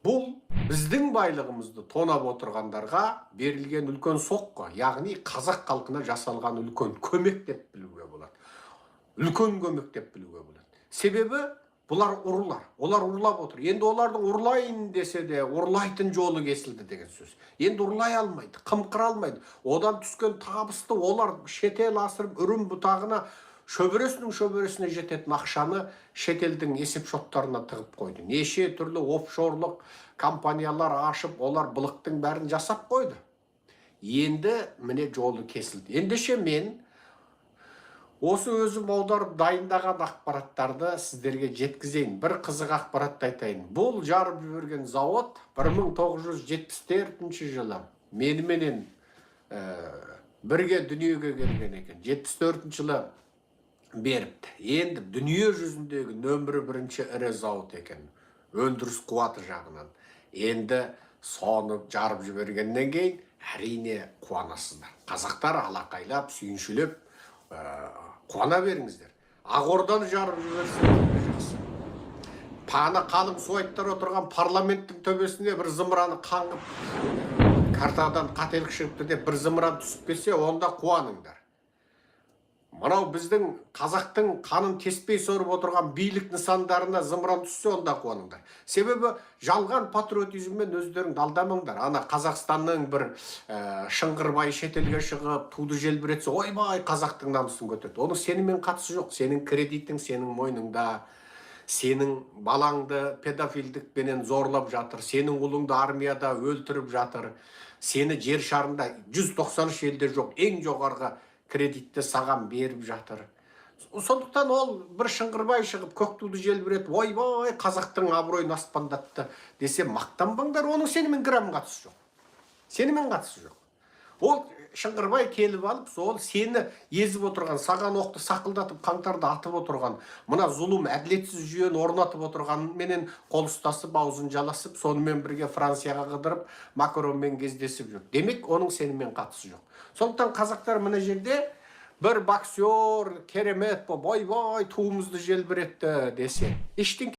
Бұл біздің байлығымызды тонап отырғандарға берілген үлкен соққы, яғни қазақ халқына жасалған үлкен көмек деп білуге болады. Үлкен көмек деп білуге болады. Себебі бұлар ұрылар, олар ұрлап отыр. Енді олардың ұрлайын десе де ұрлайтын жолы кесілді деген сөз. Енді ұрлай алмайды, қымқыра алмайды. Одан түскен табысты олар шетел асырып, үрім бұтағына шөбересіне жететін ақшаны шетелдің есеп шоттарына тығып қойды. Неше түрлі офшорлық компаниялар ашып, олар былықтың бәрін жасап қойды. Енді міне жолы кесілді. Ендеше мен осы өзім аударып дайындаған ақпараттарды сіздерге жеткізейін. Бір қызық ақпаратты айтайын. Бұл жарып жіберген завод 1974 жылы меніменен бірге дүниеге келген екен. 74 жылы беріпті. Енді дүние жүзіндегі нөмірі бірінші ірі зауыт екен. Өндіріс қуаты жағынан. Енді соны жарып жібергеннен кейін әрине қуанасыздар. Қазақтар алақайлап, сүйіншілеп қуана беріңіздер. Ақорданы жарып жіберсеңдер жақсы. Паны қалың суайттар отырған парламенттің төбесіне бір зымыраны қаңғып, картадан қателік шығыпты деп бір зымыран түсіп келсе, онда қуаныңдар. Мынау біздің қазақтың қанын теспей сорып отырған билік нысандарына зымыран түссе, онда қуаныңдар. Себебі жалған патриотизммен өздеріңді алдамаңдар. Ана Қазақстанның бір шыңғырбай шетелге шығып, туды желбіретсе, ойбай, қазақтың намысын көтерді. Оның сенімен қатысы жоқ. Сенің кредитің сенің мойныңда. Сенің балаңды педофилдікпенен зорлап жатыр. Сенің ұлыңды армияда өлтіріп жатыр. Сені жер шарында 193 елде жоқ, ең жоғарғы кредитті саған беріп жатыр. Сондықтан ол бір шыңғырбай шығып, көк туды желбіретіп, ойбай, қазақтың абыройын аспандатты десе мақтанбаңдар, оның сенімен грамм қатысы жоқ. Сенімен қатысы жоқ. Ол шыңғырбай келіп алып, сол сені езіп отырған, саған оқты сақылдатып, қаңтарды атып отырған, мына зұлым, әділетсіз жүйені орнатып отырған менен қол ұстасып, аузын жаласып, сонымен бірге Францияға қыдырып, Макронмен кездесіп жүр. Демек, оның сенімен қатысы жоқ. Сондықтан қазақтар мына жерде бір боксер керемет, бойбай туымызды желбіретті десе, ештеңе